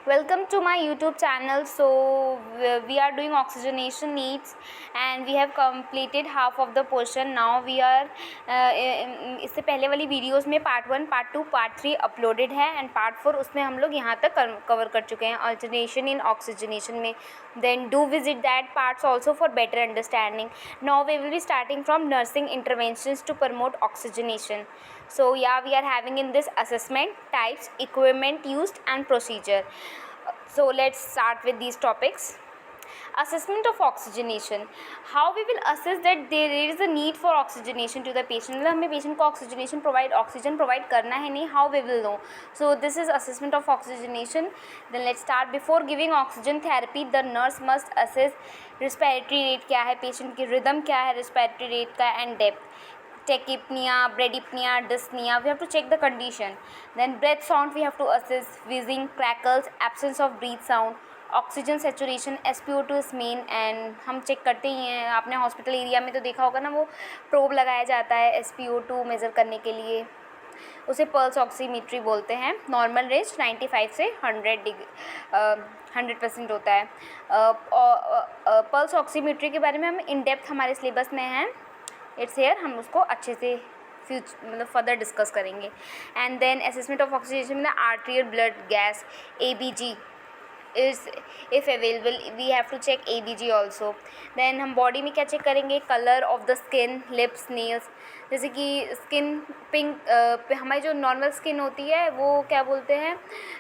Welcome to my YouTube channel. So we are doing oxygenation needs and we have completed half of the portion. Now we are इससे पहले वाली videos में part 1, part 2, part 3 uploaded है and part 4 उसमें हम लोग यहाँ तक कवर कर चुके हैं अल्टरनेशन इन ऑक्सीजनेशन में. Then do visit that parts also for better understanding. Now we will be starting from nursing interventions to promote oxygenation. So yeah, we are having in this assessment, types, equipment used and procedure. So let's start with these topics. Assessment of oxygenation. How we will assess that there is a need for oxygenation to the patient. मतलब हमें patient को oxygenation oxygen provide करना है नहीं. How we will know? So this is assessment of oxygenation. Then let's start. Before giving oxygen therapy, the nurse must assess respiratory rate क्या है, patient की rhythm क्या है respiratory rate का and depth. Tachypnea, bradypnea, dyspnea, we have to check the condition. Then breath sound we have to assess, wheezing, crackles, absence of breath sound, oxygen saturation SpO2 is main and हम check करते ही हैं. आपने hospital area में तो देखा होगा ना, वो प्रोब लगाया जाता है SpO2 मेज़र करने के लिए. उसे पल्स ऑक्सीमीट्री बोलते हैं. नॉर्मल रेंज 95 से 100% होता है. पल्स ऑक्सीमीट्री के बारे में हम इन डेप्थ हमारे सिलेबस में हैं. इट्स हेयर, हम उसको अच्छे से मतलब फर्दर डिस्कस करेंगे. And then assessment of oxygen में arterial blood gas ABG is if available, we have to check ABG also. Then हम बॉडी में क्या चेक करेंगे, colour of the skin, lips, nails. जैसे कि स्किन पिंक, हमारी जो नॉर्मल स्किन होती है वो क्या बोलते हैं,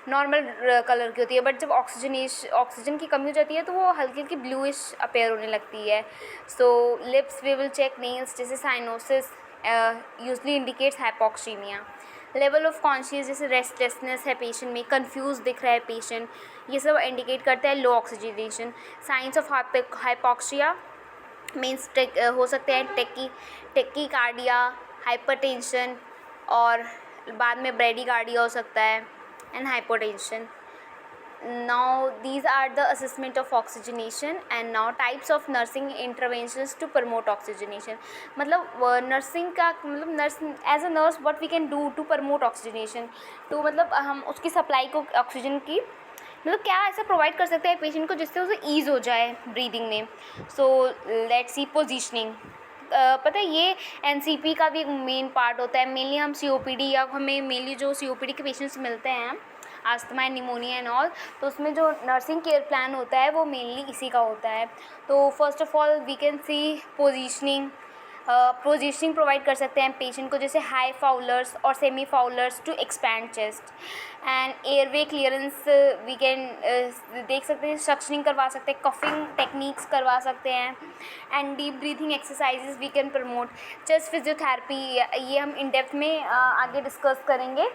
नॉर्मल कलर की होती है. बट जब ऑक्सीजन की कमी हो जाती है तो वो हल्की हल्की ब्लूइश अपेयर होने लगती है. So lips we will check. Nails जैसे cyanosis usually indicates hypoxaemia. Level of conscious जैसे रेस्टलेसनेस है पेशेंट में, कंफ्यूज दिख रहा है पेशेंट, ये सब इंडिकेट करता है low oxygenation. Signs of hypoxia means हो सकते हैं टेकीकार्डिया, हाइपरटेंशन और बाद में ब्रेडिकार्डिया हो सकता है and hypotension. Now these are the assessment of oxygenation and now types of nursing interventions to promote oxygenation. मतलब नर्सिंग का मतलब nurse as a nurse what we can do to promote oxygenation. तो मतलब हम उसकी सप्लाई को oxygen की मतलब क्या ऐसा प्रोवाइड कर सकते हैं पेशेंट को जिससे उसे ईज़ हो जाए ब्रीदिंग में. सो लेट्स सी पोजीशनिंग. पता है ये NCP का भी एक मेन पार्ट होता है. मेनली हम COPD या हमें मेनली जो COPD के पेशेंट्स मिलते हैं, asthma and pneumonia and all, तो उसमें जो नर्सिंग केयर प्लान होता है वो मेनली इसी का होता है. तो first of all we can see positioning provide कर सकते हैं पेशेंट को, जैसे हाई फाउलर्स और semi Fowler's to expand chest. And airway clearance we can देख सकते हैं, सक्शनिंग करवा सकते हैं, कफिंग टेक्निक्स करवा सकते हैं and deep breathing exercises we can promote. Chest physiotherapy ये हम इन डेप्थ में आगे डिस्कस करेंगे,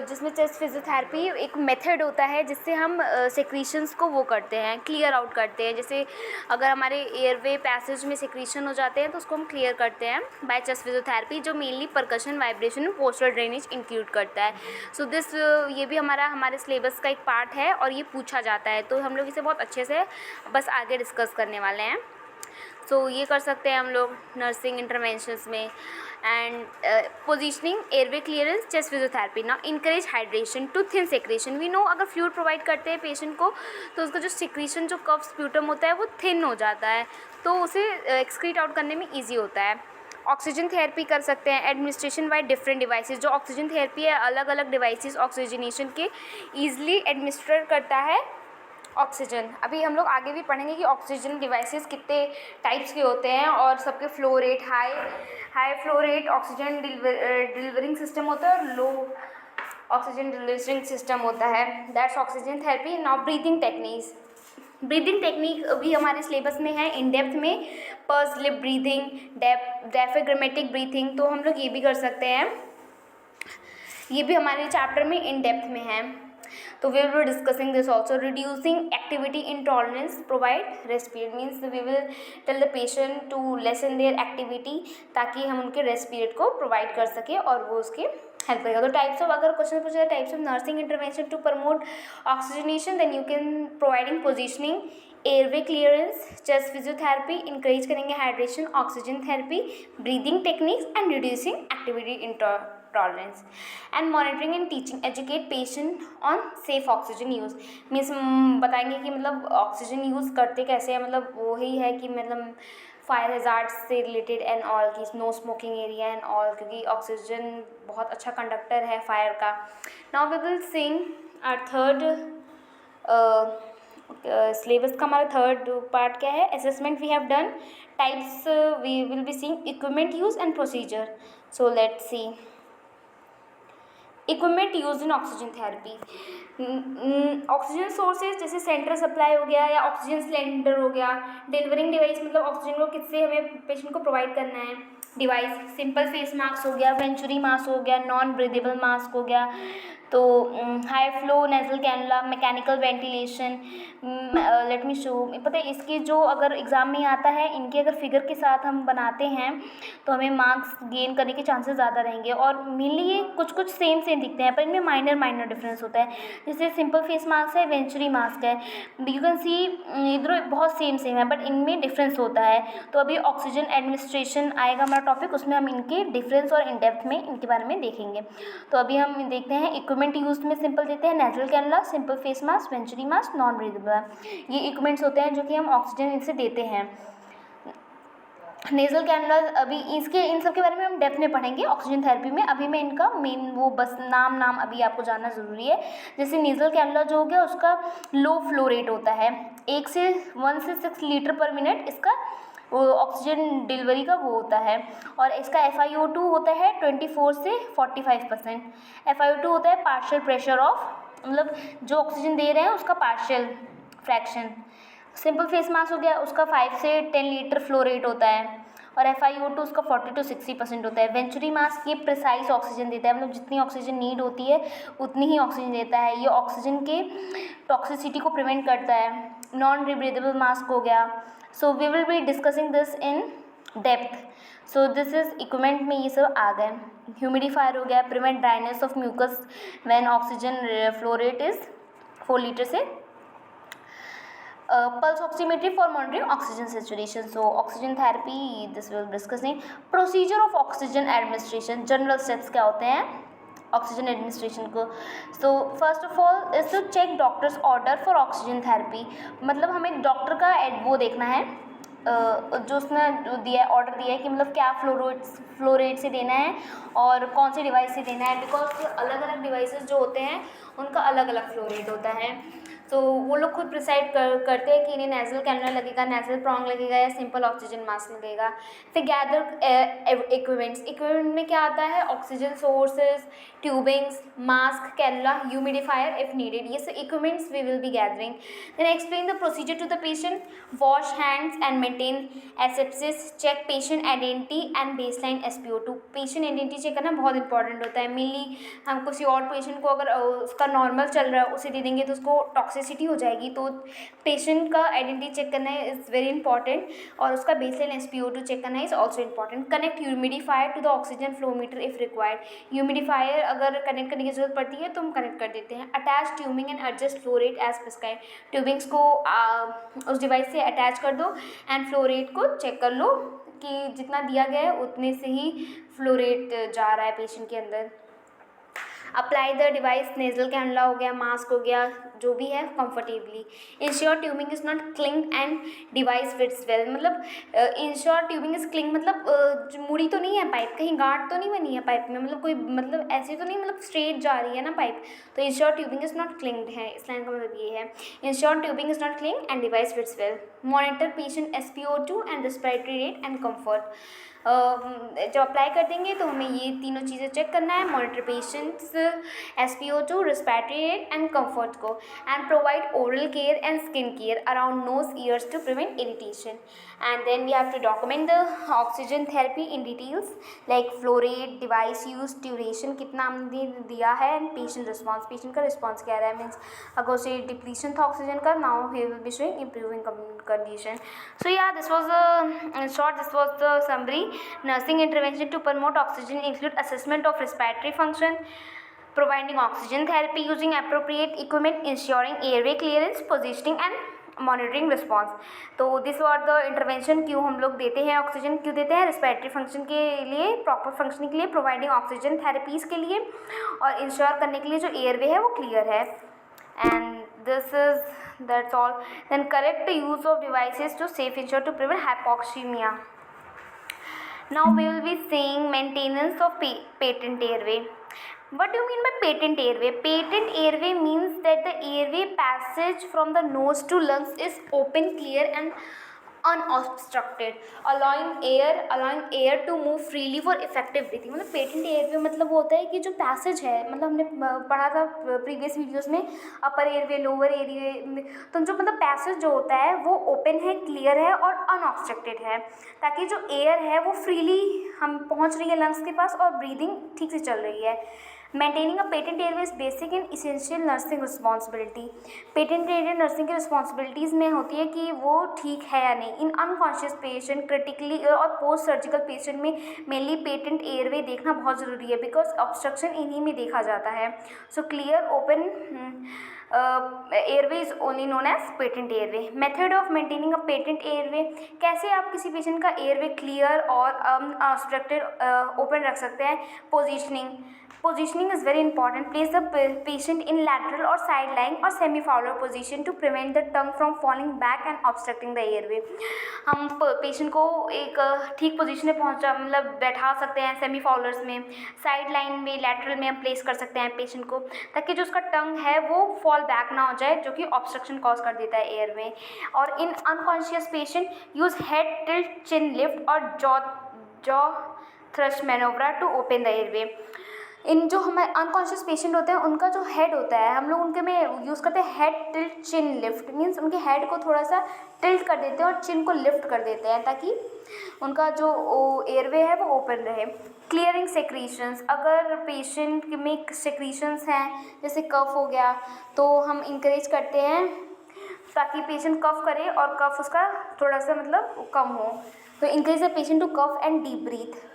जिसमें चेस्ट फिजियोथेरेपी एक मेथड होता है जिससे हम सेक्रीशंस को वो करते हैं, क्लियर आउट करते हैं. जैसे अगर हमारे एयरवे पैसेज में सेक्रीशन हो जाते हैं तो उसको हम क्लियर करते हैं बाय चेस्ट फिजियोथेरेपी, जो मेनली परकशन, वाइब्रेशन और पोस्टरल ड्रेनेज इंक्लूड करता है. सो दिस ये भी हमारे सिलेबस का एक पार्ट है और ये पूछा जाता है, तो हम लोग इसे बहुत अच्छे से बस आगे डिस्कस करने वाले हैं. सो ये कर सकते हैं हम लोग नर्सिंग इंटरवेंशंस में. And positioning, airway clearance, chest physiotherapy. ना encourage hydration to thin secretion. We know अगर फ्लूइड प्रोवाइड करते हैं पेशेंट को तो उसका जो सिक्रीशन, जो कफ स्प्यूटम होता है वो थिन हो जाता है, तो उसे एक्सक्रीट आउट करने में ईजी होता है. ऑक्सीजन थेरेपी कर सकते हैं. Administration by different devices. जो ऑक्सीजन थेरेपी है अलग अलग डिवाइसेस ऑक्सीजनेशन के ईजिली एडमिनिस्ट्रेट करता है ऑक्सीजन. अभी हम लोग आगे भी पढ़ेंगे कि ऑक्सीजन डिवाइसेस कितने टाइप्स के होते हैं और सबके flow rate, high flow rate oxygen delivering system होता है और लो ऑक्सीजन डिलीवरिंग सिस्टम होता है. That's oxygen therapy. Now breathing techniques. Breathing technique भी हमारे सिलेबस में है इन डेप्थ में. पर्स लिप ब्रीथिंग, डायफ्राग्मेटिक ब्रीथिंग, तो हम लोग ये भी कर सकते हैं, ये भी हमारे चैप्टर में इन डेप्थ में है. तो we will be discussing this also. Reducing activity intolerance, provide respite means we will tell the patient to lessen their activity ताकि हम उनके रेस्पिरेट को प्रोवाइड कर सके और वो उसके हेल्प करेगा. तो टाइप्स ऑफ, अगर क्वेश्चन पूछा जाए types of nursing intervention to promote oxygenation, then you can providing positioning, airway clearance, chest physiotherapy, encourage करेंगे hydration, oxygen therapy, breathing techniques and reducing activity tolerance. And monitoring and teaching, educate patient on safe oxygen use. Means बताएंगे कि मतलब oxygen use करते कैसे हैं, मतलब वही है कि मतलब फायर हैज़ार्ड्स से रिलेटेड एंड ऑल, की no smoking area and all, क्योंकि ऑक्सीजन बहुत अच्छा कंडक्टर है फायर का. Now we will sing our third syllabus का हमारा थर्ड पार्ट क्या है, assessment we have done, types we will be seeing, equipment use and procedure. So let's see equipment use in oxygen therapy. Oxygen sources जैसे central supply हो गया या oxygen cylinder हो गया. डिलीवरिंग डिवाइस मतलब oxygen को किससे हमें पेशेंट को प्रोवाइड करना है. डिवाइस सिंपल फेस मास्क हो गया, वेंचुरी मास्क हो गया, नॉन ब्रीदेबल मास्क हो गया, तो high flow nasal cannula, mechanical ventilation. Let me show. पता है इसकी जो अगर एग्ज़ाम में आता है, इनके अगर फिगर के साथ हम बनाते हैं तो हमें मार्क्स गेन करने के चांसेस ज़्यादा रहेंगे. और मेनली ये कुछ कुछ सेम दिखते हैं पर इनमें माइनर डिफरेंस होता है. जैसे सिंपल फेस मास्क है, वेंचुरी मास्क है, यू कैन सी इधर बहुत सेम है बट इनमें डिफरेंस होता है. तो अभी ऑक्सीजन एडमिनिस्ट्रेशन आएगा हमारा टॉपिक, उसमें हम इनके डिफरेंस और इन डेप्थ में इनके बारे में देखेंगे. तो अभी हम देखते हैं इक्विपमेंट यूज में सिंपल देते हैं nasal cannula, simple face mask, venturi mask, non breathable. ये इक्विपमेंट्स होते हैं जो कि हम ऑक्सीजन इनसे देते हैं. नेजल कैनुला अभी इसके इन सब के बारे में हम डेप्थ में पढ़ेंगे ऑक्सीजन थेरेपी में. अभी मैं इनका मेन वो बस नाम अभी आपको जानना ज़रूरी है. जैसे नेजल कैनुला जो हो गया उसका लो फ्लो रेट होता है, 1 से 6 लीटर पर मिनट इसका ऑक्सीजन डिलीवरी का वो होता है. और इसका FiO2 होता है 24 से 45%. FiO2 होता है पार्शियल प्रेशर ऑफ, मतलब जो ऑक्सीजन दे रहे हैं उसका partial fraction. Simple face mask हो गया उसका 5 से 10 लीटर फ्लो रेट होता है और FiO2 उसका 40 to 60% होता है. वेंचुरी मास्क ये प्रिसाइज ऑक्सीजन देता है, मतलब जितनी ऑक्सीजन नीड होती है उतनी ही ऑक्सीजन देता है. ये ऑक्सीजन के टॉक्सिसिटी को प्रिवेंट करता है. नॉन रीब्रीदेबल मास्क हो गया. So we will be discussing this in depth. So this is equipment में ये सब आ गए. ह्यूमिडिफायर हो गया, prevent dryness of mucus when oxygen flow rate is 4 litre से. Pulse oximetry for monitoring oxygen saturation. So oxygen therapy, this will be discussing. Procedure of oxygen administration, general steps क्या होते हैं ऑक्सीजन एडमिनिस्ट्रेशन को. So first of all is to check doctor's order for oxygen therapy. मतलब हमें doctor का वो देखना है जो उसने दिया है, ऑर्डर दिया है कि मतलब क्या फ्लो रेट से देना है और कौन सी डिवाइस से देना है. बिकॉज अलग अलग डिवाइसेस जो होते हैं उनका अलग अलग फ्लो रेट होता है. तो वो लोग खुद प्रिसाइड करते हैं कि इन्हें नेजल कैनुला लगेगा, नेजल प्रॉन्ग लगेगा या सिंपल ऑक्सीजन मास्क लगेगा. फिर गैदर इक्विपमेंट में क्या आता है, oxygen sources, tubings, mask, cannula, humidifier if needed. ये सब equipments we will be gathering. Then explain the procedure to the patient, wash hands and maintain asepsis, check patient identity and baseline SpO2. Patient identity check करना बहुत important होता है. Mainly हम किसी और patient को अगर उसका नॉर्मल चल रहा है उसे दे देंगे तो उसको टॉक्सिसिटी हो जाएगी. तो पेशेंट का आइडेंटिटी चेक करना इज़ वेरी इंपॉर्टेंट और उसका बेसलाइन SpO2 चेक करना is also important. Connect humidifier to the oxygen flow meter if required. Humidifier अगर कनेक्ट करने की जरूरत पड़ती है तो हम कनेक्ट कर देते हैं. Attach tubing and adjust flow rate as prescribe. Tubings को उस डिवाइस से अटैच कर दो एंड फ्लो रेट को चेक कर लो कि जितना दिया गया है उतने से ही फ्लो रेट जा रहा है पेशेंट के अंदर. Apply the device, nasal cannula हो गया, मास्क हो गया, जो भी है comfortably. Ensure tubing is not cling and device fits well. मतलब इंश्योर ट्यूबिंग इज़ क्लिंग मतलब मुड़ी तो नहीं है पाइप, कहीं गांठ तो नहीं बनी है पाइप में, मतलब कोई मतलब ऐसे तो नहीं मतलब स्ट्रेट जा रही है ना पाइप. तो इंश्योर ट्यूबिंग इज़ नॉट क्लिंग्ड है, इस लाइन का मतलब ये है. Ensure tubing is not cling and device fits well. Monitor patient SpO2 and respiratory rate and comfort. जब अप्लाई कर देंगे तो हमें ये तीनों चीज़ें चेक करना है, monitor patients SpO2, respiratory rate and comfort को. And provide oral care and skin care around nose ears to prevent irritation. And then we have to document the oxygen therapy in details like flow rate, device use, duration कितना हमने दिया है and patient response, patient का response क्या रहा है. Means अगर उसे डिप्लीशन था ऑक्सीजन का, now he will be showing improving condition. So या this was in short this was the summary. Nursing intervention to promote oxygen include assessment of respiratory function, providing oxygen therapy using appropriate equipment, ensuring airway clearance, positioning and monitoring response. तो this were the intervention, क्यों हम लोग देते हैं oxygen, क्यों देते हैं, respiratory function के लिए, प्रॉपर फंक्शनिंग के लिए, प्रोवाइडिंग ऑक्सीजन थेरेपीज़ के लिए, और इंश्योर करने के लिए जो एयरवे है वो क्लियर है। And this is that's all. Then correct use of devices to safe ensure to prevent hypoxaemia. Now we will be seeing maintenance of patent airway. What do you mean by patent airway? Patent airway means that the airway passage from the nose to lungs is open, clear and unobstructed, allowing air to move freely for effective breathing। मतलब patent airway मतलब वो होता है कि जो passage है, मतलब हमने पढ़ा था प्रीवियस वीडियोस में अपर एयरवे, लोअर एयरवे, तो जो मतलब पैसेज जो होता है वो ओपन है, क्लियर है और अनऑब्स्ट्रक्टेड है, ताकि जो एयर है वो फ्रीली हम पहुंच रही है लंग्स के पास और ब्रीदिंग ठीक से चल रही है। Maintaining a patent airway is basic and essential nursing responsibility. Patent airway nursing की रिस्पॉन्सिबिलिटीज़ में होती है कि वो ठीक है या नहीं। इन अनकॉन्शियस पेशेंट, क्रिटिकली और पोस्ट सर्जिकल पेशेंट में मेनली पेटेंट एयरवे देखना बहुत ज़रूरी है, बिकॉज ऑब्स्ट्रक्शन इन्हीं में देखा जाता है। So clear open airway is only known as patent airway. Method of maintaining a patent airway, कैसे आप किसी पेशेंट का एयरवे क्लियर और अनऑब्स्ट्रक्टेड ओपन रख सकते हैं। Positioning is very important. Place the patient in lateral or side lying or semi-fowler position to prevent the tongue from falling back and obstructing the airway। हम patient को एक ठीक position में पहुंचा मतलब बैठा सकते हैं, सेमी फाउलर्स में, साइड लाइन में, लैटरल में हम प्लेस कर सकते हैं पेशेंट को, ताकि जो उसका टंग है वो फॉल बैक ना हो जाए, जो कि ऑब्स्ट्रक्शन कॉज कर देता है एयर में। और in unconscious patient use head tilt, chin lift और jaw thrust maneuver to open the airway. इन जो हमारे अनकॉन्शियस पेशेंट होते हैं उनका जो हेड होता है, हम लोग उनके में यूज़ करते हैं head tilt chin lift, means उनके हेड को थोड़ा सा टिल्ट कर देते हैं और चिन को लिफ्ट कर देते हैं, ताकि उनका जो एयरवे है वो ओपन रहे। क्लियरिंग सेक्रीशंस, अगर पेशेंट में सेक्रीशंस हैं जैसे कफ हो गया, तो हम इंकरेज करते हैं ताकि पेशेंट कफ करे और कफ उसका थोड़ा सा मतलब कम हो। तो encourage the patient to cough and deep breath.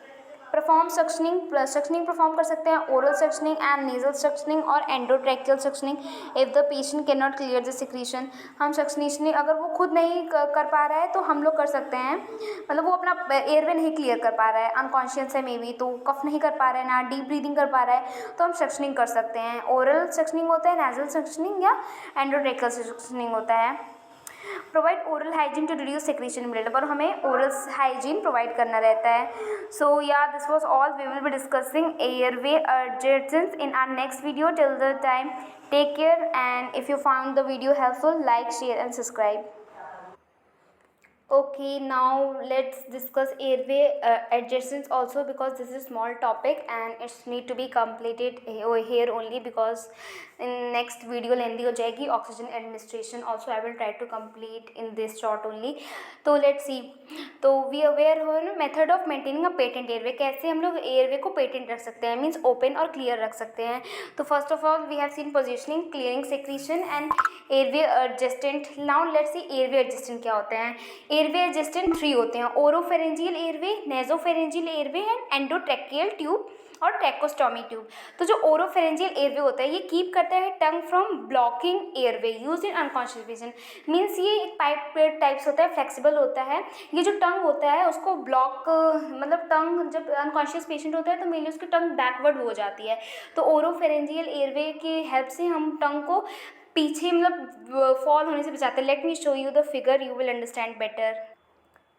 Perform suctioning perform कर सकते हैं, oral suctioning and nasal suctioning और endotracheal suctioning if the patient can not clear the secretion. हम सक्शनिंग अगर वो खुद नहीं कर पा रहा है तो हम लोग कर सकते हैं, मतलब वो अपना एयरवे नहीं क्लियर कर पा रहा है, अनकॉन्शियस है मे बी, तो कफ नहीं कर पा रहा है, ना डीप ब्रीदिंग कर पा रहा है, तो हम सक्शनिंग कर सकते हैं। ओरल सक्शनिंग होता है, नेजल सक्शनिंग या एंडोट्रैकियल सक्शनिंग होता है। Provide oral hygiene to reduce secretion blood, पर हमें ओरल हाइजीन प्रोवाइड करना रहता है। सो या this was all, we will be discussing airway adjacents in our next video. Till the time, take care, and if you found the video helpful, like, share and subscribe. Okay, now let's discuss airway adjacents also, because this is a small topic and it's need to be completed here only, because in next video lengthy हो जाएगी। Oxygen administration also I will try to complete in this short only. तो let's see, तो we aware हो ना method of maintaining a patent airway, कैसे हम लोग airway को पेटेंट रख सकते हैं, मीन्स ओपन और क्लियर रख सकते हैं। तो first of all we have seen positioning, clearing secretion and airway adjunct. Now let's see airway adjunct क्या होते हैं। एयरवे एडजस्टेंट 3 होते हैं, oropharyngeal airway, nasopharyngeal airway and endotracheal tube और ट्रैकोस्टोमी ट्यूब। तो जो ओरोफेरेंजियल एयरवे होता है ये कीप करता है tongue from blocking airway use in unconscious patient, means ये एक पाइप टाइप्स होता है, फ्लेक्सिबल होता है। ये जो टंग होता है उसको ब्लॉक, मतलब टंग जब अनकॉन्शियस पेशेंट होता है तो मेनली उसकी टंग बैकवर्ड हो जाती है, तो ओरोफेरेंजियल एयरवे की हेल्प से हम टंग को पीछे मतलब फॉल होने से बचाते हैं। Let me show you the figure, you will understand better.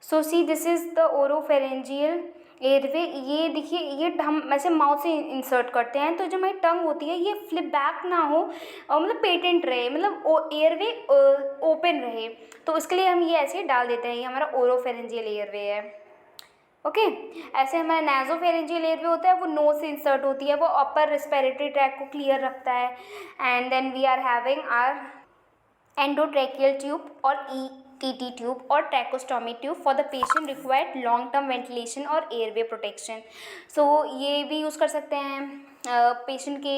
So see this is the oropharyngeal airway. ये देखिए, ये हम ऐसे माउथ से इंसर्ट करते हैं, तो जो हमारी टंग होती है ये फ्लिप बैक ना हो और मतलब पेटेंट रहे, मतलब एयरवे ओपन रहे, तो इसके लिए हम ये ऐसे डाल देते हैं। ये हमारा ओरोफेरेंजियल एयरवे है। ओके ऐसे हमारा नेजोफेरेंजियल एयरवे होता है, वो नोज से इंसर्ट होती है, वो अपर रेस्पिरेटरी ट्रैक को क्लियर रखता है। And then we are having our endotracheal tube और ईटीटी ट्यूब और tracheostomy tube for the patient required long term ventilation और एयरवे प्रोटेक्शन। सो ये भी यूज़ कर सकते हैं पेशेंट के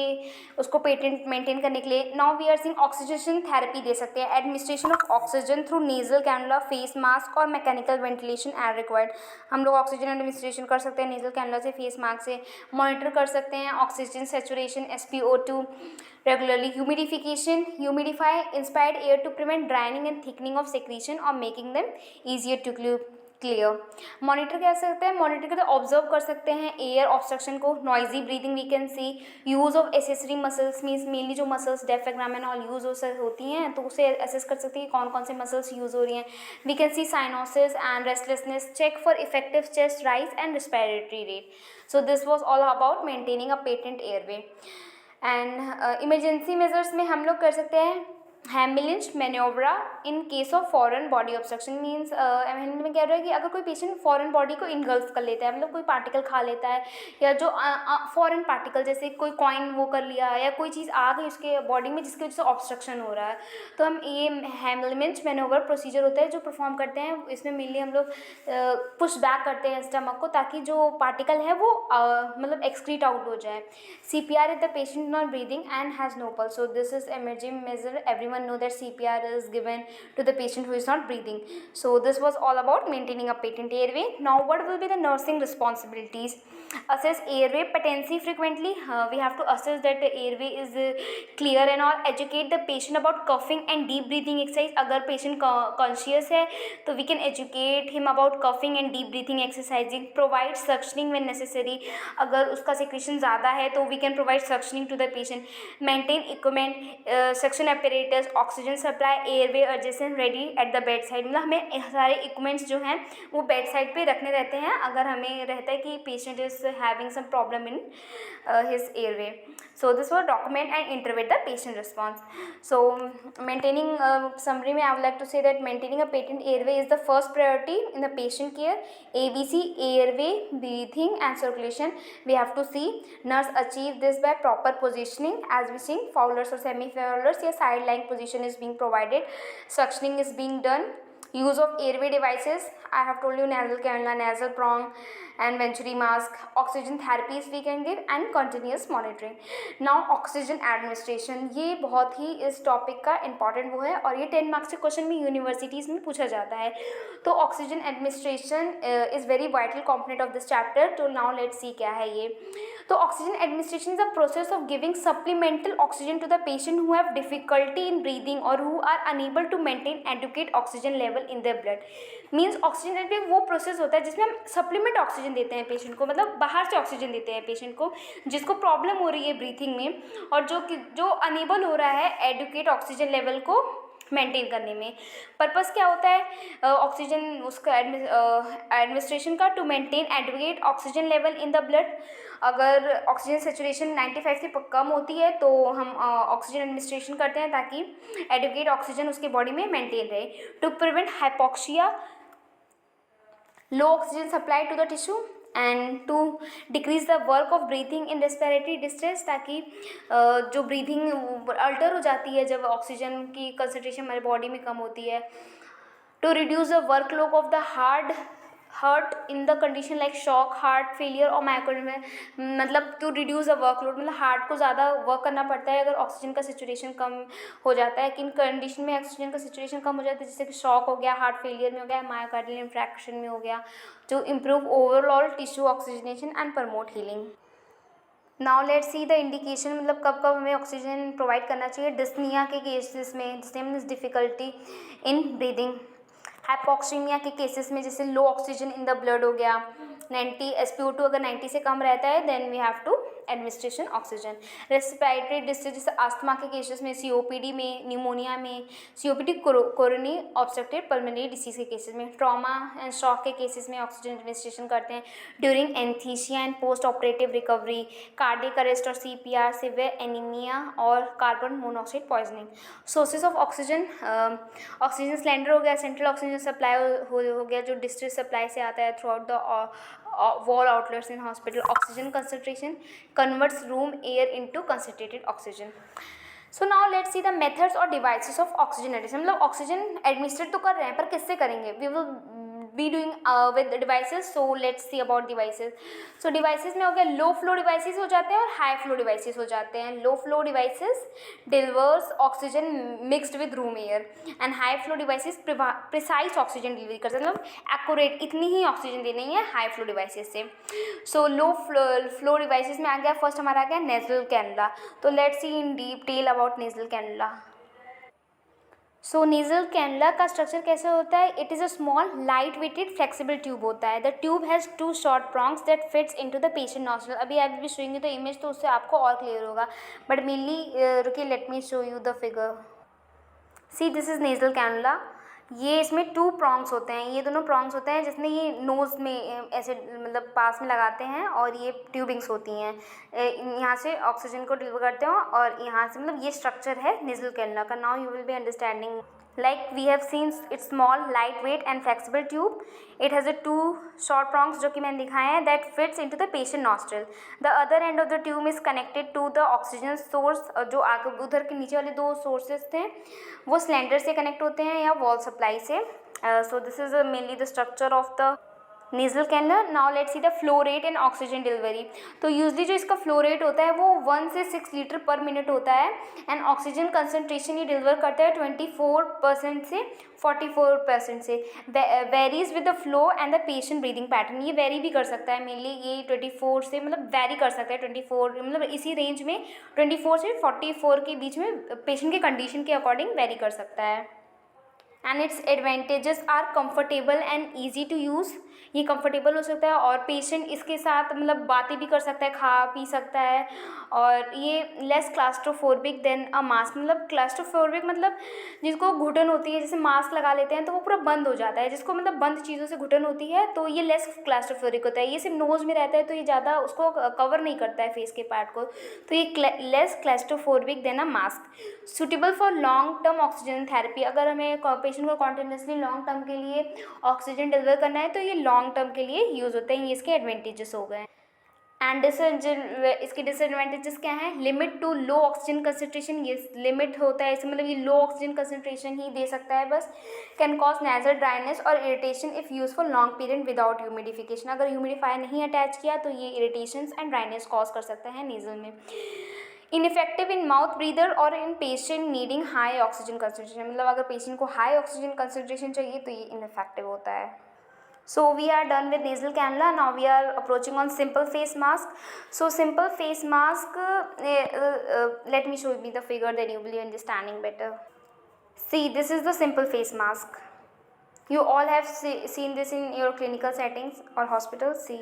उसको पेटेंट मेंटेन करने के लिए। Now we are seeing oxygen therapy दे सकते हैं, administration of oxygen through nasal cannula, face mask और मैकेनिकल वेंटिलेशन एज रिक्वायर्ड। हम लोग ऑक्सीजन एडमिनिस्ट्रेशन कर सकते हैं नेजल कैनुला से, फेस मास्क से, मॉनिटर कर सकते हैं oxygen saturation, SpO2, Regularly humidify inspired air to prevent drying and thickening of secretion or making them easier to clear. Monitor क्या सकते हैं, मॉनिटर के तो ऑब्जर्व कर सकते हैं एयर ऑब्स्ट्रक्शन को, noisy breathing we can see, use of accessory muscles means mainly जो muscles diaphragm and all use होती हैं तो उसे असेस कर सकते हैं कि कौन कौन से मसल्स यूज़ हो रही हैं. We can see cyanosis and restlessness, check for effective chest rise and respiratory rate. So this was all about maintaining a patent airway. And emergency measures में हम लोग कर सकते हैं Heimlich maneuver in case of foreign body obstruction. Means में कह रहा है कि अगर कोई पेशेंट फॉरेन बॉडी को इनगल्फ कर लेता है, मतलब कोई पार्टिकल खा लेता है या जो फॉरेन पार्टिकल जैसे कोई कॉइन वो कर लिया या कोई चीज़ आ गई उसके बॉडी में जिसकी वजह से ऑब्स्ट्रक्शन हो रहा है, तो हम ये हेमिलिंच मैन्योवर प्रोसीजर होता है जो परफॉर्म करते हैं. इसमें मेनली हम लोग पुश बैक करते हैं स्टमक को ताकि जो पार्टिकल है वो मतलब एक्सक्रीट आउट हो जाए. CPR is the patient not breathing and has no pulse. So this is emergency measure. Everyone know that CPR is given to the patient who is not breathing. So this was all about maintaining a patent airway. Now what will be the nursing responsibilities? Assess airway patency frequently. We have to assess that the airway is clear and all. Educate the patient about coughing and deep breathing exercise. अगर patient conscious है तो we can educate him about coughing and deep breathing exercising. Provide suctioning when necessary. अगर उसका secretion ज़्यादा है तो we can provide suctioning to the patient. Maintain equipment, suction apparatus, oxygen supply, airway adjacent ready at the bed side. मतलब हमें सारे equipments जो हैं वो बेड साइड पे रखने रहते हैं अगर हमें रहता है कि patient is having some problem in his airway. So this was document and interpret the patient response. So maintaining summary में I would like to say that maintaining a patent airway is the first priority in the patient care. ABC airway breathing and circulation. We have to see nurse achieve this by proper positioning as we sing Fowler's और semi Fowler's या side line position is being provided. Suctioning is being done. Use of airway devices. I have told you nasal cannula, nasal prong and venturi mask. Oxygen therapies we can give and continuous monitoring. Now oxygen administration. ये बहुत ही इस topic का important वो है और ये 10 marks के question में यूनिवर्सिटीज़ में पूछा जाता है. तो oxygen administration is very vital component of this chapter. तो नाउ लेट्स सी क्या है ये. तो oxygen administration is a process of giving supplemental oxygen to the patient who have difficulty in breathing और who are unable to maintain adequate oxygen level in their blood. Means oxygen वो process होता है जिसमें हम supplement oxygen देते हैं patient को, मतलब बाहर से ऑक्सीजन देते हैं पेशेंट को जिसको प्रॉब्लम हो रही है ब्रीथिंग में और जो अनेबल हो रहा है एडुकेट ऑक्सीजन लेवल को मेंटेन करने में. पर्पस क्या होता है ऑक्सीजन उसका एडमिनिस्ट्रेशन का? To maintain adequate oxygen level in the blood. अगर ऑक्सीजन सेचुरेशन 95 से कम होती है तो हम ऑक्सीजन एडमिनिस्ट्रेशन करते हैं ताकि एडुकेट ऑक्सीजन उसके बॉडी में मेंटेन रहे. To prevent hypoxia, low oxygen supply to the tissue and to decrease the work of breathing in respiratory distress. ताकि जो ब्रीथिंग अल्टर हो जाती है जब ऑक्सीजन की कंसनट्रेशन हमारे बॉडी में कम होती है. To reduce the workload of the heart in the condition like shock, heart failure और माइक्रोड में, मतलब टू रिड्यूस द वर्कलोड मतलब हार्ट को ज़्यादा वर्क करना पड़ता है अगर ऑक्सीजन का सेचुरेशन कम हो जाता है. किन कंडीशन में ऑक्सीजन का सेचुरेशन कम हो जाता है, जैसे कि शॉक हो गया, हार्ट फेलियर में हो गया, मायोकार्डियल इंफ्रैक्शन में हो गया. To improve overall tissue oxygenation and promote healing. Now let's see the indication, मतलब कब कब हमें ऑक्सीजन प्रोवाइड करना चाहिए. डिस्निया के केसेस में, dyspnoea means difficulty in breathing. Hypoxaemia के केसेस में जैसे low oxygen in the blood हो गया, 90 SpO2 अगर 90 से कम रहता है then we have to administration oxygen. Respiratory distress जैसे अस्थमा के केसेस में, COPD में, न्यूमोनिया में, COPD coronary obstructive pulmonary disease के केसेस में, ट्रॉमा एंड शॉक के केसेस में ऑक्सीजन एडमिनिस्ट्रेशन करते हैं. During anaesthesia and post operative recovery, cardiac arrest और CPR, सिवियर एनीमिया और carbon monoxide poisoning. Sources of oxygen, oxygen cylinder हो गया, सेंट्रल ऑक्सीजन सप्लाई हो गया जो डिस्ट्रेस सप्लाई से आता है through out the wall outlets in hospital. Oxygen concentration converts room air into concentrated oxygen. So now let's see the methods or devices of oxygen administration. मतलब oxygen administrate तो कर रहे हैं पर किससे करेंगे? be doing with devices. So let's see about devices. So devices में हो गया लो फ्लो डिवाइसेस हो जाते हैं और हाई फ्लो डिवाइसेस हो जाते हैं. लो flow devices delivers oxygen mixed with room air and high flow devices precise oxygen delivery करते हैं, मतलब एक्यूरेट इतनी ही ऑक्सीजन देनी है हाई फ्लो डिवाइसेस से. सो लो फ्लो डिवाइसेस में आ गया, फर्स्ट हमारा आ गया नेजल कैनुला. तो let's see in detail about nasal cannula. So nasal cannula का स्ट्रक्चर कैसे होता है? It is a small light weighted flexible tube होता है. The tube has 2 short prongs that fits into the patient nostril. अभी आप भी शोएंगे तो इमेज, तो उससे आपको और क्लियर होगा, बट मेनली रुकिए, let me show you the figure. See this is nasal cannula. ये इसमें 2 प्रॉन्ग्स होते हैं, ये दोनों प्रॉन्ग्स होते हैं जिसमें ये नोज़ में ऐसे मतलब पास में लगाते हैं और ये ट्यूबिंग्स होती हैं, यहाँ से ऑक्सीजन को डिलीवर करते हो और यहाँ से, मतलब ये स्ट्रक्चर है नेजल कैनुला का. Now you will be understanding. Like we have seen, it's small, lightweight and flexible tube. It has a 2 short prongs जो कि मैंने दिखाए हैं, that fits into the patient nostril. The other end of the tube is connected to the oxygen source. जो आगे उधर के नीचे वाले 2 sources थे वो सिलेंडर से कनेक्ट होते हैं या वॉल सप्लाई से. So this is mainly the structure of the nasal cannula. Now let's see the flow rate and oxygen delivery. तो यूजली जो इसका फ्लो रेट होता है वो 1 से 6 लीटर पर मिनट होता है एंड ऑक्सीजन कंसनट्रेशन ये डिलीवर करता है 24% से 44% से. Varies with the flow and the patient breathing pattern. ये वेरी भी कर सकता है, मेनली ये 24 से मतलब वेरी कर सकता है 24, मतलब इसी रेंज में 24 से 44 के बीच में पेशेंट के कंडीशन के अकॉर्डिंग वेरी कर सकता है. And its advantages are comfortable and easy to use. ये कंफर्टेबल हो सकता है और पेशेंट इसके साथ मतलब बातें भी कर सकता है, खा पी सकता है. और ये less claustrophobic than a mask. मतलब क्लास्ट्रोफोबिक मतलब जिसको घुटन होती है, जैसे मास्क लगा लेते हैं तो वो पूरा बंद हो जाता है, जिसको मतलब बंद चीज़ों से घुटन होती है तो ये लेस क्लास्ट्रोफोबिक होता है. ये सिर्फ नोज़ में रहता है तो ये ज़्यादा उसको कवर नहीं करता है फेस के पार्ट को, तो ये less claustrophobic than a mask. Suitable for long term oxygen therapy. अगर हमें पेशेंट को कॉन्टिन्यूसली लॉन्ग टर्म के लिए ऑक्सीजन डिलीवर करना है तो ये लॉन्ग टर्म के लिए यूज़ होते हैं. ये इसके एडवांटेजेस हो गए. एंड इसके डिसएडवांटेजेस क्या हैं? Limit to low oxygen concentration. ये लिमिट होता है, इसे मतलब ये लो ऑक्सीजन कंसनट्रेशन ही दे सकता है बस. कैन कॉज नेजल ड्राइनेस और irritation if use for long period without humidification. अगर ह्यूमिडिफायर नहीं अटैच किया तो ये इरिटेशंस एंड ड्राइनेस कॉज कर सकता है नेजल में. इनफेक्टिव इन माउथ ब्रीदर और in patient needing high oxygen concentration. मतलब अगर पेशेंट को हाई ऑक्सीजन कंसनट्रेशन चाहिए तो ये इनफेक्टिव होता है. So we are done with nasal cannula. Now we are approaching on simple face mask. So simple face mask, let me show you the figure, then you will be understanding better. See, this is the simple face mask. You all have seen this in your clinical settings or hospitals. See.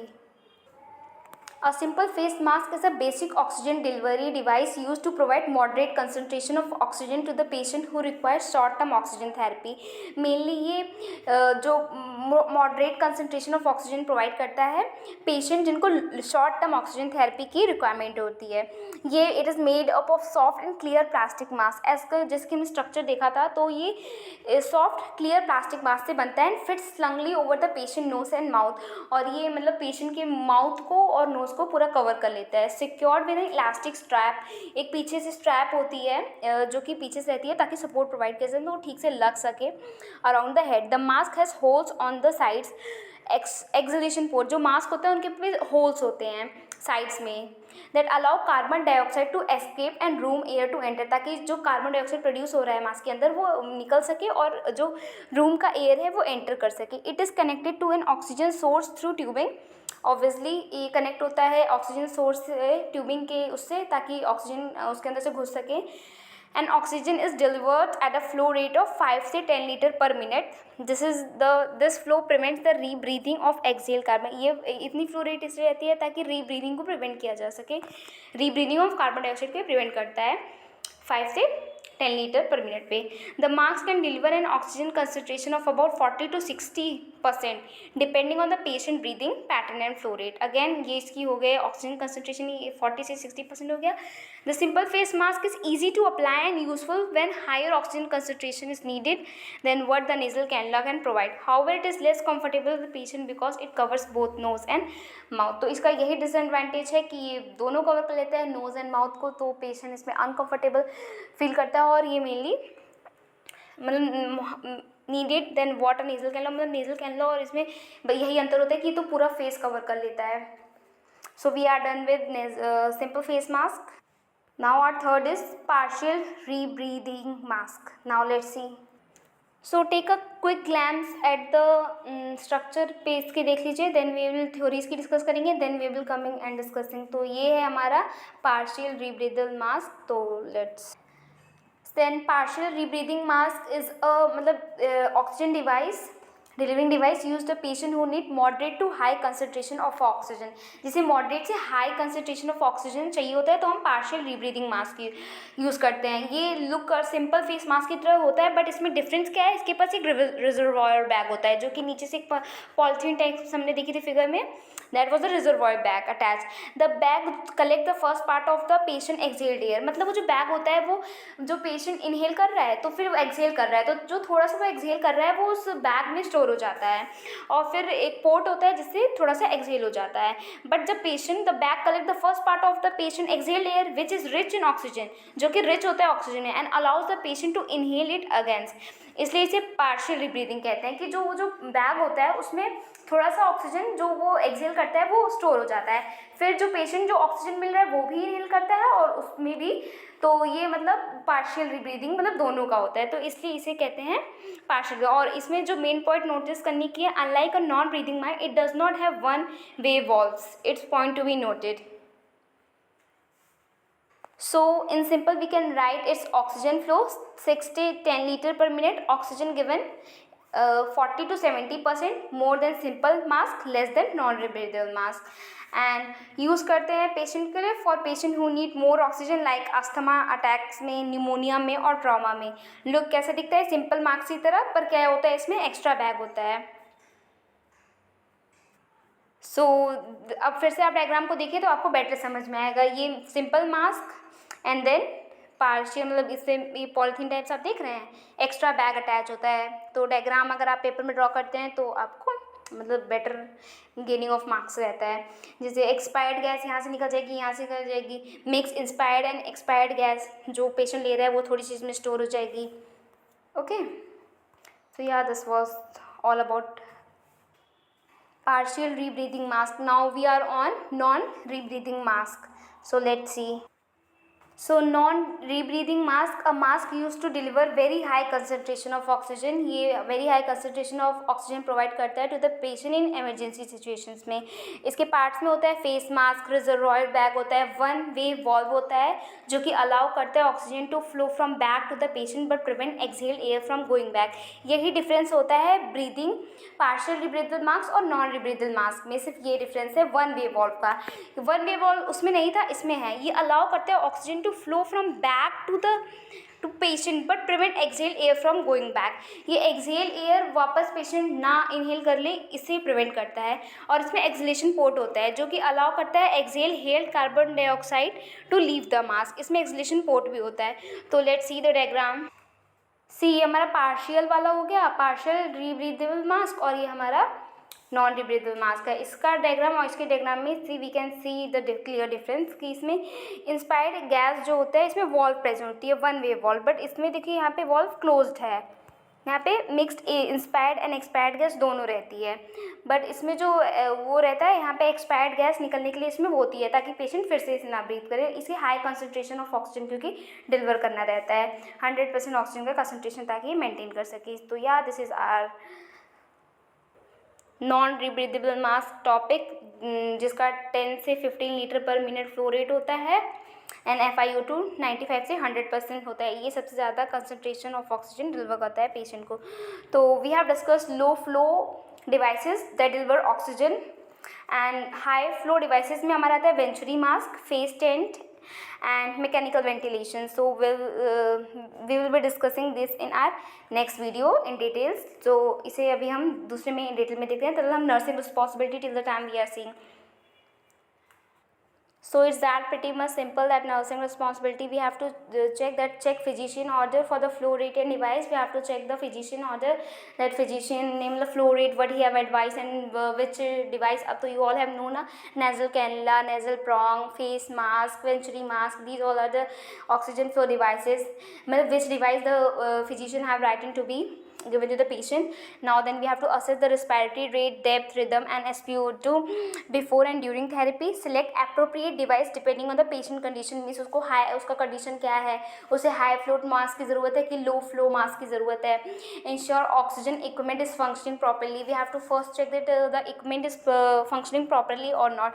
A simple face mask is a basic oxygen delivery device used to provide moderate concentration of oxygen to the patient who requires short-term oxygen therapy. Mainly ये जो moderate concentration of oxygen provide करता है patient जिनको short term oxygen therapy की requirement होती है. ये it is made up of soft and clear plastic mask. ऐसा जिसकी हमने structure देखा था तो ये soft clear plastic mask से बनता है and fits snugly over the patient nose and mouth. और ये मतलब patient के mouth को और nose को पूरा कवर कर लेता है. Secured with N elastic strap. एक पीछे से स्ट्रैप होती है जो कि पीछे से रहती है ताकि सपोर्ट प्रोवाइड कर सके, तो वो ठीक से लग सके around the head. The mask has holes on the sides. Exhalation port जो मास्क होता है उनके पे होल्स होते हैं साइड्स में that allow carbon dioxide to escape and room air to enter. ताकि जो कार्बन डाइऑक्साइड प्रोड्यूस हो रहा है मास्क के अंदर वो निकल सके और जो रूम का एयर है वो एंटर कर सके. It is connected to an oxygen source through tubing. Obviously ये कनेक्ट होता है ऑक्सीजन सोर्स से ट्यूबिंग के उससे ताकि ऑक्सीजन उसके अंदर से घुस सके. And oxygen is delivered at a flow rate of 5 से 10 litre per minute. This flow prevents the rebreathing of excess carbon. ये इतनी फ्लो रेट इसलिए रहती है ताकि रीब्रीथिंग को प्रिवेंट किया जा सके. रीब्रीथिंग ऑफ कार्बन डाइऑक्साइड को प्रिवेंट करता है 5 से 10 लीटर पर मिनट पे. The mask can deliver N oxygen concentration of about 40 to 60% depending on the patient breathing pattern and flow rate. Again ये इसकी हो गए ऑक्सीजन कंसनट्रेशन 40 से 60% हो गया. The simple face mask is easy to apply and useful when higher oxygen concentration is needed than what the nasal cannula can provide. However it is less comfortable with the patient because it covers both nose and mouth. तो इसका यही disadvantage है कि ये दोनों cover कर लेता है नोज एंड माउथ को, तो पेशेंट इसमें अनकंफर्टेबल फील करता है. और ये मेनली मतलब नीडेड देन वाटर नेजल कैनला, मतलब नेजल कैनला और इसमें यही अंतर होता है कि तो पूरा फेस कवर कर लेता है. So we are done with simple face mask. Now our third is partial rebreathing mask. Now let's see. So take a quick glance at the structure पे इसके देख लीजिए, देन वी विल थ्योरीज की discuss करेंगे, then we will coming and discussing. तो ये है हमारा पार्शियल रीब्रीदल मास्क. तो let's then partial rebreathing mask is मतलब oxygen device, delivering device use the patient who need moderate to high concentration of oxygen. जिसे moderate से high concentration of oxygen चाहिए होता है तो हम पार्शियल रीब्रीदिंग मास्क यूज़ करते हैं. ये लुक और सिंपल फेस मास्क की तरह होता है, बट इसमें डिफरेंस क्या है, इसके पास एक रिजर्वॉयर बैग होता है जो कि नीचे से एक पॉलिथीन टाइप हमने देखी थी फिगर में, that was the reservoir bag attach. The bag collect the first part of the patient exhaled air. मतलब वो जो बैग होता है वो जो पेशेंट इनहेल कर रहा है तो फिर वो एक्सहेल कर रहा है, तो जो थोड़ा सा वो एक्सहेल कर रहा है वो उस बैग में स्टोर हो जाता है, और फिर एक पोर्ट होता है जिससे थोड़ा सा एक्सहेल हो जाता है. बट जब patient the bag collect the first part of the patient exhale air which is rich in oxygen, जो कि रिच होता है ऑक्सीजन में, and allows the patient to inhale it against. इसलिए इसे पार्शियल रीब्रीदिंग कहते हैं कि जो बैग होता है उसमें थोड़ा सा ऑक्सीजन जो वो एक्सहेल करता है वो स्टोर हो जाता है, फिर जो पेशेंट जो ऑक्सीजन मिल रहा है वो भी इनहेल करता है और उसमें भी. तो ये मतलब पार्शियल रीब्रीदिंग मतलब दोनों का होता है, तो इसलिए इसे कहते हैं पार्शियल. और इसमें जो मेन पॉइंट नोटिस करने की है, unlike a non breathing mind it does not have one way valves. It's point to be noted. So in simple we can write its oxygen flow 6 to 10 liter per minute, oxygen given 40 to 70% more than simple mask, less than non-rebreathable mask. And use करते हैं patient के लिए for patient who need more oxygen like asthma attacks में, pneumonia में और trauma में. Look कैसा दिखता है, सिंपल मास्क की तरह, पर क्या होता है इसमें एक्स्ट्रा बैग होता है. सो अब फिर से आप डायग्राम को देखिए तो आपको बेटर समझ में आएगा. ये simple mask and then partial, मतलब इससे ये पॉलीथीन टाइप्स आप देख रहे हैं, एक्स्ट्रा बैग अटैच होता है. तो डायग्राम अगर आप पेपर में ड्रॉ करते हैं तो आपको मतलब बेटर गेनिंग ऑफ मार्क्स रहता है. जैसे एक्सपायर्ड गैस यहाँ से निकल जाएगी, यहाँ से निकल जाएगी, mix inspired and expired gas जो पेशेंट ले रहा है वो थोड़ी चीज़ में स्टोर हो जाएगी. ओके, सो या this was all about partial rebreathing mask. Now we are on non-rebreathing mask. So let's see. So non rebreathing mask, a mask use to deliver very high concentration of oxygen. ये very high concentration of oxygen provide करता है to the patient in emergency situations में. इसके parts में होता है face mask, reservoir bag होता है, वन वे वॉल्व होता है जो कि अलाउ करता है oxygen to flow from back to the patient but prevent exhaled air from going back. यही डिफरेंस होता है ब्रीदिंग पार्शियल रीब्रीदल मास्क और नॉन रीब्रीदल मास्क में. सिर्फ ये डिफरेंस है वन वे वॉल्व का. वन वे वॉल्व उसमें नहीं था, इसमें है. ये अलाउ करते हैं oxygen to flow from back to patient but prevent exhale air from going back. ये एक्सहेल एयर वापस पेशेंट ना इनहेल कर ले, इसे प्रिवेंट करता है. और इसमें एक्सहेलेशन पोर्ट होता है जो कि अलाउ करता है exhale held carbon dioxide to leave the mask. इसमें एक्सहेलेशन पोर्ट भी होता है. तो let's see the diagram. See हमारा पार्शियल वाला हो गया, पार्शियल रीब्रीदेबल मास्क, और ये हमारा नॉन रीब्रीदेबल मास्क है. इसका डायग्राम और इसके डायग्राम में see we can see the clear difference कि इसमें इंस्पायर्ड गैस जो होता है इसमें वॉल्व प्रेजेंट होती है, वन वे वॉल्व, बट इसमें देखिए यहाँ पे वॉल्व क्लोज्ड है. यहाँ पे mixed inspired and expired gas दोनों रहती है, बट इसमें जो वो रहता है यहाँ पे एक्सपायर्ड गैस निकलने के लिए इसमें वो होती है ताकि पेशेंट फिर से इसे ना ब्रीथ करे. इसे हाई कंसनट्रेशन ऑफ ऑक्सीजन क्योंकि डिलीवर करना रहता है, 100% ऑक्सीजन का कंसनट्रेशन ताकि मेंटेन कर सके. तो yeah this is our non rebreathable mask topic, जिसका 10 से 15 litre per minute flow rate होता है एंड FiO2 95 से 100% होता है. ये सबसे ज़्यादा कंसनट्रेशन ऑफ ऑक्सीजन डिलीवर करता है पेशेंट को. तो we have discuss low flow devices that deliver oxygen and high flow devices में हमारा आता है venturi mask, face tent and mechanical ventilation. So we will be discussing this in our next video in details. So इसे अभी हम दूसरे में in detail में देखते हैं. तब हम nursing responsibility till the time we are seeing. So it's that pretty much simple, that nursing responsibility. We have to check physician order for the flow rate and device. We have to check the physician order, that physician name, the flow rate, what he have advised, and which device. Up to you all have known na, nasal cannula, nasal prong, face mask, venturi mask. These all are the oxygen flow devices. Which device the physician have written to be given to the patient. Now then we have to assess the respiratory rate, depth, rhythm and SpO2 before and during therapy. Select appropriate device depending on the patient condition. Means उसको high, उसका condition क्या है, उसे high flow mask की ज़रूरत है कि low flow mask की ज़रूरत है. Ensure oxygen equipment is functioning properly. We have to first check that the equipment is functioning properly और not.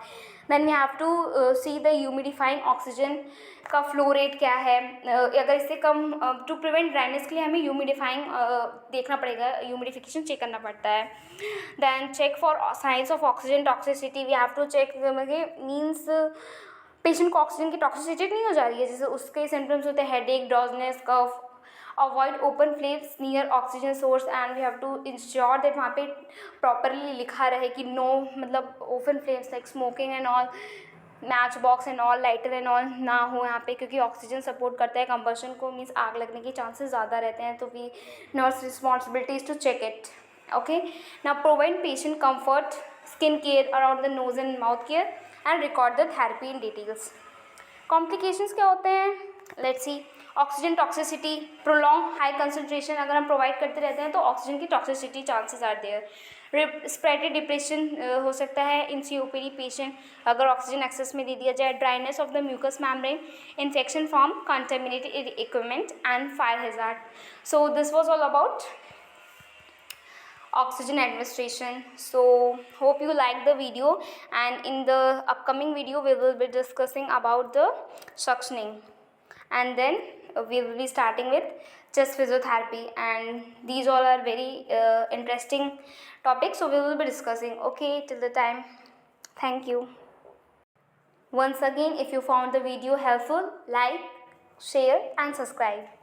Then we have to see the humidifying oxygen का flow rate क्या है. अगर इससे कम, to prevent dryness के लिए हमें humidifying देखना पड़ेगा, ह्यूमिडिफिकेशन चेक करना पड़ता है. Then check for signs of oxygen toxicity. We have to check, means patient को ऑक्सीजन की टॉक्सिसिटी नहीं हो जा रही है, जैसे उसके सिम्टम्स होते हैं headache, drowsiness, cough. Avoid open flames near oxygen source and we have to ensure that वहाँ पे प्रॉपरली लिखा रहे कि नो, मतलब open flames like smoking and all, matchbox and all, lighter and all ना हो यहाँ पे, क्योंकि ऑक्सीजन सपोर्ट करता है कंबशन को, मीन्स आग लगने के चांसेस ज़्यादा रहते हैं. तो we nurse responsibility is to check it. Okay, now provide patient comfort, skin care around the nose and mouth care and record the therapy in details. Complications क्या होते हैं, let's see. Oxygen toxicity, prolong high concentration अगर हम provide करते रहते हैं तो oxygen की toxicity chances are there. Respiratory depression हो सकता है इन COPD पेशेंट अगर ऑक्सीजन एक्सेस में दे दिया जाए. Dryness of the mucous membrane, infection from contaminated equipment and fire hazard. So this was all about oxygen administration. So hope you like the video, and in the upcoming video we will be discussing about the suctioning, and then we will be starting with chest physiotherapy, and these all are very interesting topics, so we will be discussing. Okay, till the time, thank you. Once again, if you found the video helpful, like, share and subscribe.